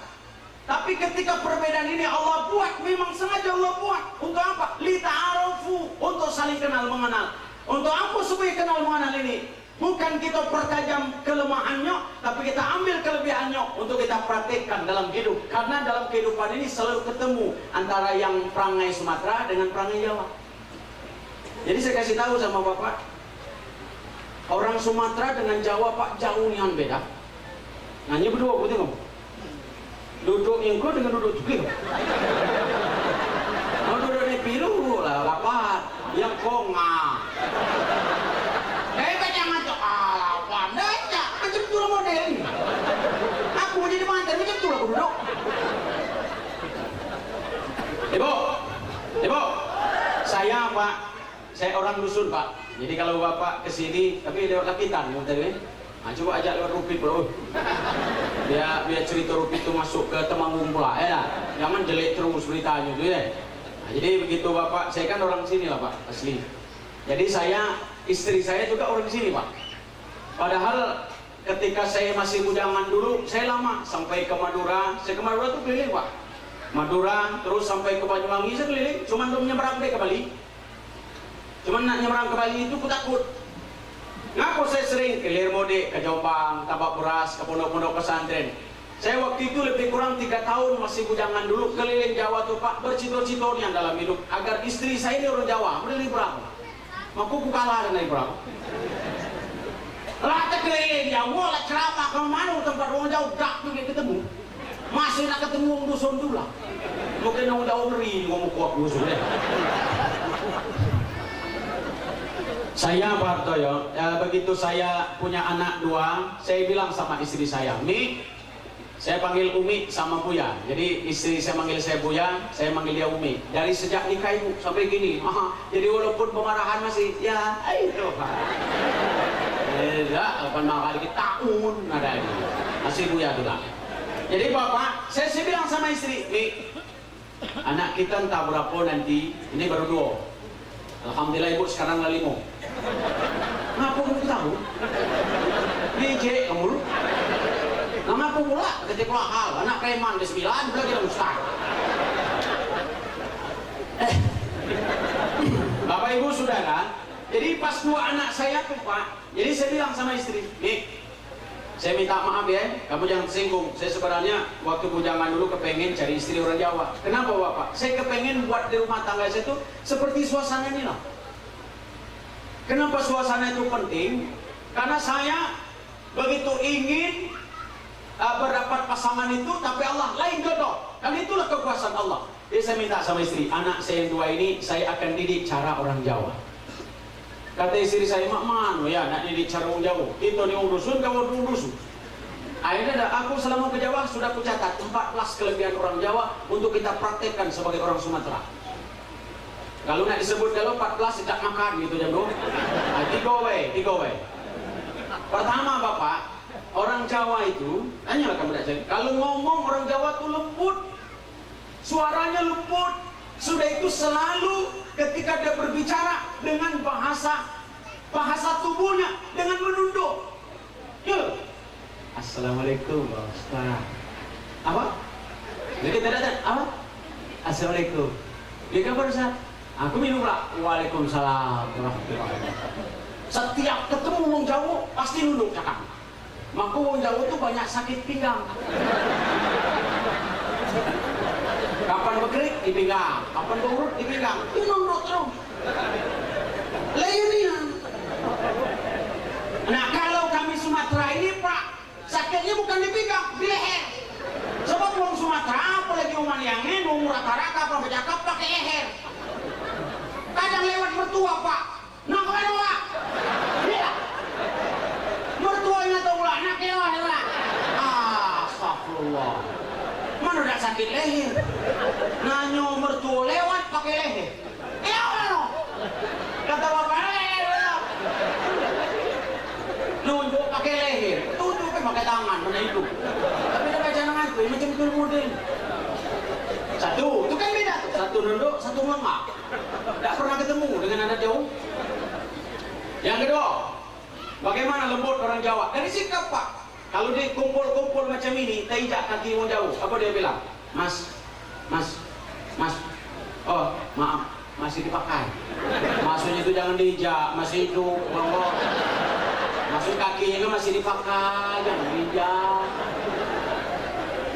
Tapi ketika perbedaan ini Allah buat, memang sengaja Allah buat. Untuk apa? Lita'arufu, untuk saling kenal mengenal. Untuk apa supaya kenal mengenal ini? Bukan kita pertajam kelemahannya, tapi kita ambil kelebihannya untuk kita praktekkan dalam hidup. Karena dalam kehidupan ini selalu ketemu antara yang perangai Sumatera dengan perangai Jawa. Jadi saya kasih tahu sama Bapak, orang Sumatera dengan Jawa Pak jauh yang beda. Nanya berdua, aku tengok. Duduk ingko dengan duduk juga. Mau duduk di pilu lah, lapat. Yang konga. Macam tu model. Aku jadi duduk. Ibu, ibu, saya Pak, saya orang dusun Pak. Jadi kalau Bapak kesini, tapi lewat Lakitan, nah, coba ajak lewat Rupit bro. Biar cerita Rupit itu masuk ke Temanggung pula, jangan jelek terus beritanya gitu ya. Nah, jadi begitu Bapak, saya kan orang sini lah Pak, asli. Jadi istri saya juga orang sini Pak. Padahal ketika saya masih bujangan dulu, saya lama sampai ke Madura. Saya ke Madura tuh keliling Pak. Madura, terus sampai ke Banyuwangi saya keliling. Cuman belum nyebrang deh ke Bali. Cuman nak nyebrang ke Bali itu aku takut. Ngaku saya sering ke Lirmode, ke Jombang, Tabak Beras, ke pondok-pondok pesantren. Saya waktu itu lebih kurang 3 tahun masih bujangan dulu keliling Jawa tuh Pak, bercita-cita yang dalam hidup agar istri saya ini orang Jawa, beli berapa? Maku kalah dengan berapa? Lah keliling Jawa, lah ceramah ke mana tempat orang Jawa tak pergi ketemu. Masih nak ketemu orang dusun dulu lah. Mungkin orang Jawa ngeri ngomong kuat dusun deh. Saya Pak Hartoyo, begitu saya punya anak 2, saya bilang sama istri saya, Mi, saya panggil Umi sama Buya. Jadi istri saya manggil saya Buya, saya manggil dia Umi. Dari sejak nikah ibu sampai gini, jadi walaupun pemarahan masih, ya itu Pak. Ya, 8 kali tahun ada ini, masih Buya juga. Jadi Bapak, saya bilang sama istri, Mi, anak kita entah berapa nanti, ini baru 2. Alhamdulillah ibu sekarang lah 5. Ngapa kamu tahu? DJ kamu lu? Nah ngapa pula? Ketika hal anak preman ke 9 lagi lah ustaz. Bapak ibu saudara, jadi pas 2 anak saya tuh Pak, jadi saya bilang sama istri, nih, saya minta maaf ya, kamu jangan tersinggung. Saya sebenarnya waktu bujangan dulu kepengen cari istri orang Jawa. Kenapa Bapak? Saya kepengen buat di rumah tangga saya itu seperti suasana ini lah. Kenapa suasana itu penting? Karena saya begitu ingin berdapat pasangan itu, tapi Allah lain jodoh. Dan itulah kekuasaan Allah. Jadi saya minta sama istri, anak saya yang 2 ini saya akan didik cara orang Jawa. Kata istri saya, mak mano ya nak didik cara orang Jawa. Itu nih orang dusun, kau orang dusun. Akhirnya aku selama ke Jawa sudah aku catat 14 kelebihan orang Jawa untuk kita praktekkan sebagai orang Sumatera. Kalau nak disebut kalau 14 sejak makan gitu jam 2. 3 way. Pertama Bapak, orang Jawa itu, tanyalah kamu dak cari. Kalau ngomong orang Jawa tuh lembut. Suaranya lembut. Sudah itu selalu ketika dia berbicara dengan bahasa tubuhnya dengan menunduk. Yuk. Assalamualaikum Pak Ustaz. Apa? Jadi tidak apa? Assalamualaikum. Dia kabar Ustaz? Aku minum lah. Waalaikumsalam. Setiap ketemu orang Jawa pasti nunduk cakap. Maka orang Jawa tuh banyak sakit pinggang. Kapan berkerik di pinggang, kapan berurut di pinggang, itu nunduk terus. Lainnya. Nah kalau kami Sumatera ini Pak, sakitnya bukan di pinggang, di leher. Sebab orang Sumatera, apalagi orang Liangin, orang rata-rata, orang bercakap pakai leher. Kadang lewat mertua Pak, nak kemana Pak? Iya. Mertuanya tahu lah, nak lewat. Astagfirullah. Mana udah sakit leher? Nanyo mertua lewat pakai leher. Mana? Kata bapak leher. Nunjuk pakai leher, tutup pakai tangan, mana itu? Tapi ada jangan itu, macam itu model. Satu, itu kan beda. Satu nunduk, satu melengak. Tidak pernah ketemu dengan anak jauh. Yang kedua, bagaimana lembut orang Jawa? Dari sikap Pak. Kalau dia kumpul-kumpul macam ini, terinjak kaki orang jauh. Apa dia bilang? Mas. Oh, maaf, masih dipakai. Maksudnya itu jangan diinjak, masih itu. Maksud kakinya itu masih dipakai, jangan diinjak.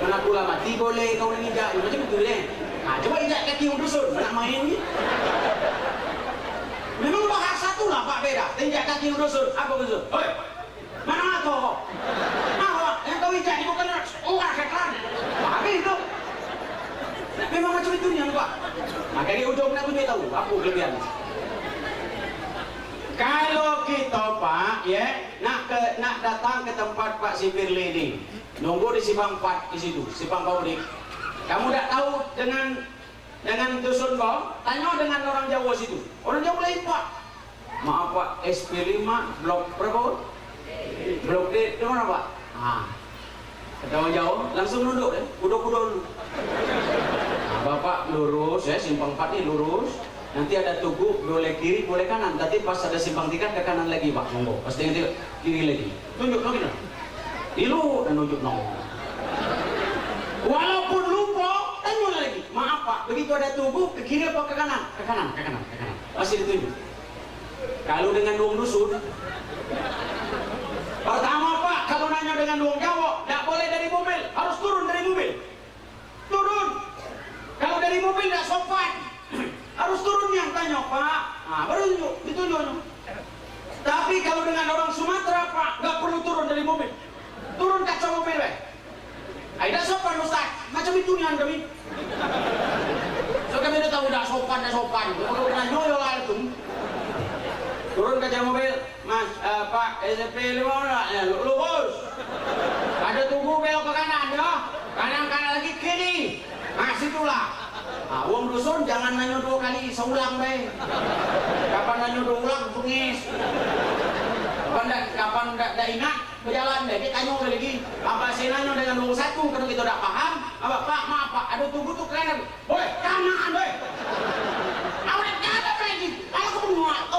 Mana pula mati boleh kau injak, macam itu deh. Nah, coba injak kaki orang dusun, nak main ni. Memang bahasa tu lah Pak beda. Injak kaki orang dusun, apa dusun? Hoi, mana tu kau? Yang kau injak ni bukan orang setan. Apa itu? Memang macam itu ni Pak. Maka di ujung aku dia tahu, apa kelebihan. Kalau kita Pak, ya, nak datang ke tempat Pak si Firly ini, nunggu di Simpang 4 di situ, Simpang Pabrik. Kamu tidak tahu dengan dusun kau, tanya dengan orang Jawa situ. Orang Jawa lain Pak. Maaf Pak, SP5 blok berapa? Blok D di mana Pak? Kata orang Jawa, langsung duduk deh, kudo-kudo dulu. Bapak lurus ya, Simpang 4 ini lurus. Nanti ada tugu, boleh kiri, boleh kanan. Nanti pas ada Simpang 3 ke kanan lagi Pak, monggo. Pasti nanti kiri lagi. Tunjuk lagi nah. Ilu dan nunjuk nongol. Walaupun lupa, tanya lagi. Maaf Pak, begitu ada tugu ke kiri apa ke kanan? Ke kanan. Pasti ditunjuk. Kalau dengan wong dusun, pertama Pak, kalau nanya dengan wong Jawa, tidak boleh dari mobil, harus turun dari mobil. Turun. Kalau dari mobil tidak sopan, harus turun yang tanya Pak. Baru ditunjuk. Tapi kalau dengan orang Sumatera Pak, nggak perlu turun dari mobil. Turun kaca mobil weh. Tidak sopan Ustaz, macam itu nih kami. So kami udah tahu tidak sopan. Kalau kena nyoyo lah itu. Turun kaca mobil, Mas, Pak, SMP 5 ya, lurus. Ada tunggu belok ke kanan ya. Kanan lagi kiri. Situlah. Wong dusun jangan nanya 2 kali seulang be. Kapan nanya 2 ulang bengis. Kapan enggak ingat berjalan deh, kita tanya lagi. Apa sih nanya dengan wong satu kalau kita tidak paham? Apa Pak, maaf Pak, ada tunggu tuh kanan. Woi, kanan woi. Awak kanan lagi. Aku menguat.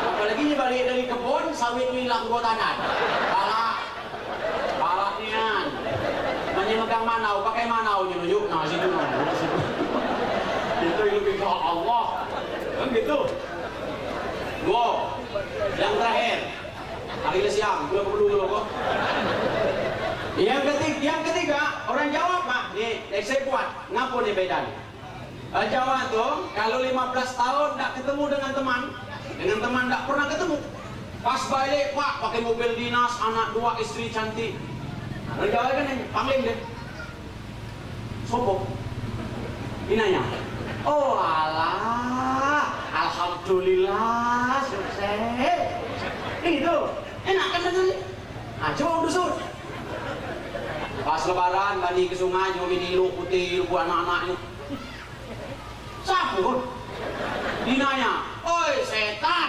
Apalagi ini balik dari kebun, sawit hilang gotanan. Balaknya. Megang manau, pakai manau nunjuk. Nah, situ. Itu yang lebih mahal Allah. Kan gitu. Yang terakhir. Hari siang, belum dulu kok. Yang ketiga, orang Jawa Pak, nih, saya buat. Ngapa nih bedanya? Jawa tuh, kalau 15 tahun tidak ketemu dengan teman tidak pernah ketemu. Pas balik Pak, pakai mobil dinas, anak 2, istri cantik. Orang Jawa kan yang pangling deh. Sopo? Inanya. Oh alah, alhamdulillah sukses. Itu enak kan dengannya. Coba dusun. Pas lebaran bani ke sungai nyobi nilu putih buat anak-anaknya. Sabun. Dinanya, oi setan.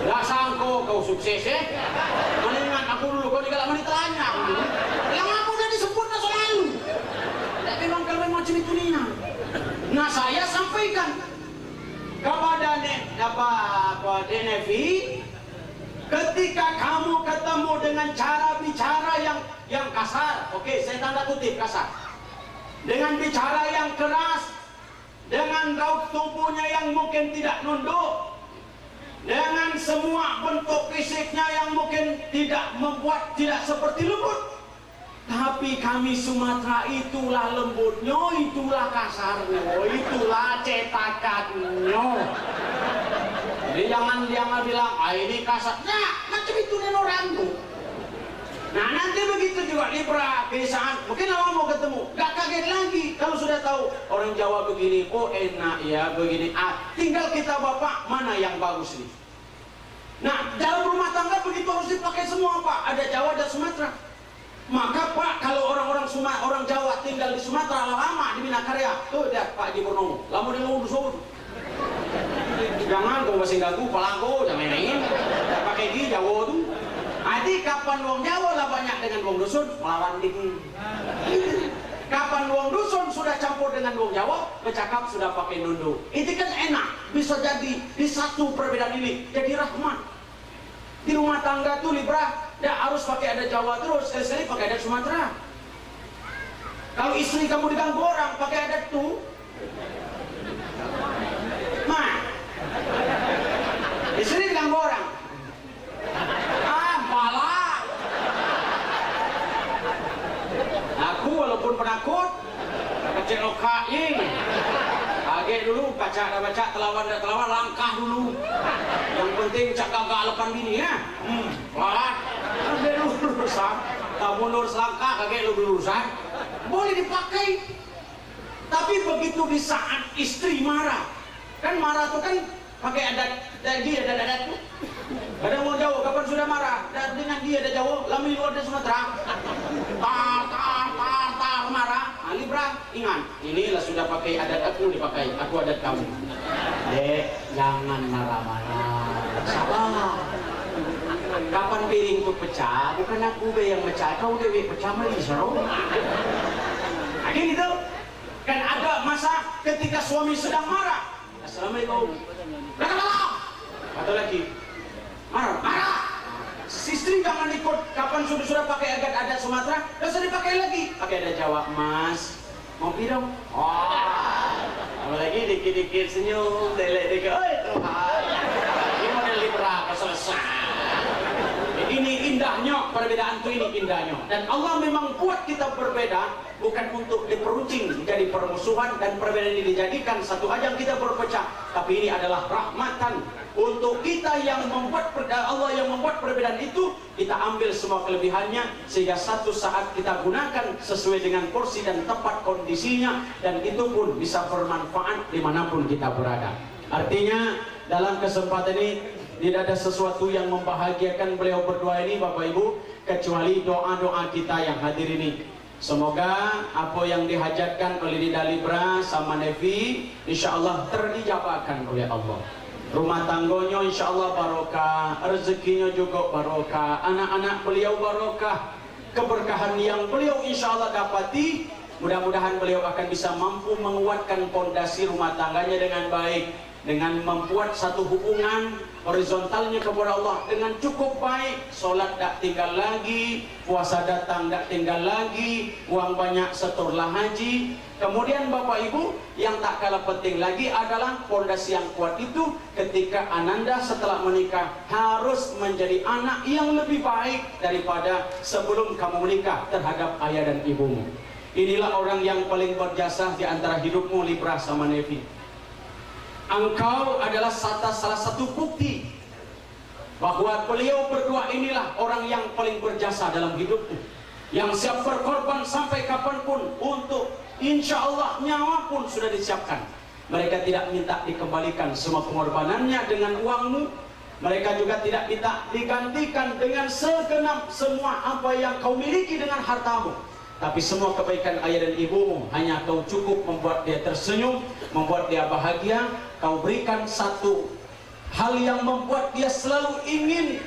Gak sangko kau sukses ya. Mendingan aku dulu, kau tidak menit tanya. Yang aku udah disebut selalu. Tapi memang kalau macam itu Nina. Nah saya sampaikan kepada Denevi, ketika kamu ketemu dengan cara bicara yang kasar, oke, saya tanda kutip kasar, dengan bicara yang keras, dengan raut tubuhnya yang mungkin tidak nunduk, dengan semua bentuk fisiknya yang mungkin tidak seperti lembut. Tapi kami Sumatera itulah lembutnya, itulah kasarnya, itulah cetakannya. Jadi jangan bilang, ini kasar. Nah, macam itu nih orang tuh. Nah, nanti begitu juga Libra, saat mungkin lama mau ketemu, gak kaget lagi kalau sudah tahu orang Jawa begini, oh enak ya begini. Tinggal kita Bapak mana yang bagus nih. Nah, dalam rumah tangga begitu harus dipakai semua Pak. Ada Jawa dan Sumatera. Maka Pak, kalau orang Jawa tinggal di Sumatera lama di Binakarya, tuh lihat Pak Haji Purnomo, lama di Dusun. Jangan kau masih ganggu pelaku, jangan main. Pakai di Jawa tuh. Nanti kapan wong Jawa lah banyak dengan wong dusun melawan ding. Kapan wong dusun sudah campur dengan wong Jawa, bercakap sudah pakai nunduk. Itu kan enak, bisa jadi di satu perbedaan ini jadi rahmat. Di rumah tangga tuh Libra, tidak harus pakai ada Jawa terus, sekali-sekali pakai ada Sumatera. Kalau istri kamu diganggu orang, pakai adat tuh. Istri diganggu orang. Malah. Aku walaupun penakut, kecil lokain. Kaget dulu, baca telawan langkah dulu. Yang penting cakap galepan bini ya. Lalat. Kaget lulusan. Kamu lurus langkah, kaget lulusan. Boleh dipakai. Tapi begitu di saat istri marah. Kan marah itu kan pakai adat dia ada tu. Kadang mau jauh, kapan sudah marah? Dan dengan dia ada jauh, lami luar dari Sumatera. Marah. Libra, ingat, inilah sudah pakai adat aku dipakai, aku adat kamu. Dek, jangan marah-marah. Sabar. Kapan piring itu pecah, bukan aku yang pecah, kau dewe pecah melisau. Nah, gitu. Kan ada masa ketika suami sedang marah. Assalamualaikum. Atau lagi marah. Istri jangan ikut. Kapan sudah pakai adat Sumatera, dan sudah dipakai lagi. Pakai adat Jawa, Mas. Mau dong? Kalau lagi dikit-dikit senyum, dikit-dikit, oi Tuhan. Ini model Libra selesai. Ini indahnya perbedaan itu, ini indahnya. Dan Allah memang buat kita berbeda bukan untuk diperuncing jadi permusuhan, dan perbedaan ini dijadikan satu ajang kita berpecah, tapi ini adalah rahmatan untuk kita yang membuat Allah yang membuat perbedaan itu. Kita ambil semua kelebihannya sehingga satu saat kita gunakan sesuai dengan porsi dan tepat kondisinya, dan itu pun bisa bermanfaat dimanapun kita berada. Artinya dalam kesempatan ini tidak ada sesuatu yang membahagiakan beliau berdua ini Bapak Ibu kecuali doa-doa kita yang hadir ini. Semoga apa yang dihajatkan oleh Dida Libra sama Nevi insya Allah terijabahkan oleh Allah. Rumah tangganya insya Allah barokah, rezekinya juga barokah, anak-anak beliau barokah, keberkahan yang beliau insya Allah dapati. Mudah-mudahan beliau akan bisa mampu menguatkan pondasi rumah tangganya dengan baik, dengan membuat satu hubungan horizontalnya kepada Allah dengan cukup baik. Solat tak tinggal lagi, puasa datang tak tinggal lagi, uang banyak setorlah haji. Kemudian Bapak Ibu yang tak kalah penting lagi adalah pondasi yang kuat itu ketika Ananda setelah menikah harus menjadi anak yang lebih baik daripada sebelum kamu menikah terhadap ayah dan ibumu. Inilah orang yang paling berjasa di antara hidupmu Libra sama Nevi. Engkau adalah salah satu bukti bahwa beliau berdua inilah orang yang paling berjasa dalam hidupmu, yang siap berkorban sampai kapanpun untuk insya Allah nyawa pun sudah disiapkan. Mereka tidak minta dikembalikan semua pengorbanannya dengan uangmu. Mereka juga tidak minta digantikan dengan segenap semua apa yang kau miliki dengan hartamu. Tapi semua kebaikan ayah dan ibumu hanya kau cukup membuat dia tersenyum, membuat dia bahagia. Kau berikan satu hal yang membuat dia selalu ingin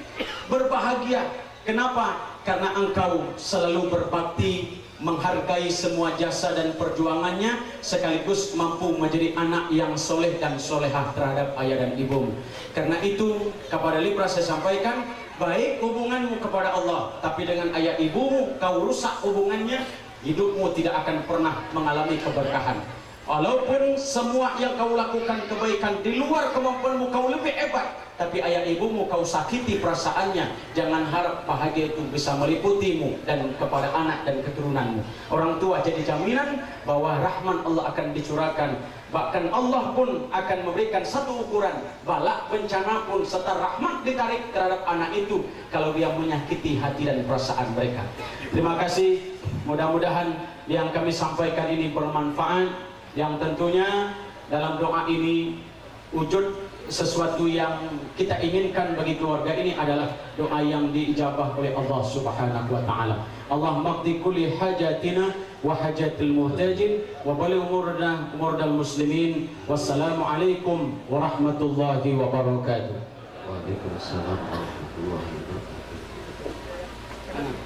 berbahagia. Kenapa? Karena engkau selalu berbakti, menghargai semua jasa dan perjuangannya, sekaligus mampu menjadi anak yang soleh dan solehah terhadap ayah dan ibumu. Karena itu kepada Libra saya sampaikan, baik hubunganmu kepada Allah, tapi dengan ayah ibumu kau rusak hubungannya, hidupmu tidak akan pernah mengalami keberkahan. Walaupun semua yang kau lakukan kebaikan di luar kemampuanmu kau lebih hebat, tapi ayah ibumu kau sakiti perasaannya, jangan harap bahagia itu bisa meliputimu dan kepada anak dan keturunanmu. Orang tua jadi jaminan bahwa rahman Allah akan dicurahkan. Bahkan Allah pun akan memberikan satu ukuran, bala bencana pun serta rahmat ditarik terhadap anak itu kalau dia menyakiti hati dan perasaan mereka. Terima kasih, mudah-mudahan yang kami sampaikan ini bermanfaat. Yang tentunya dalam doa ini wujud sesuatu yang kita inginkan bagi keluarga ini adalah doa yang diijabah oleh Allah Subhanahu wa taala. Allahumma qdi kulli hajatina wa hajatil muhtajin wa bali umurdal muslimin. Wassalamualaikum warahmatullahi wabarakatuh. Waalaikumsalam warahmatullahi wabarakatuh.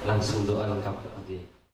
Langsung doa lengkap.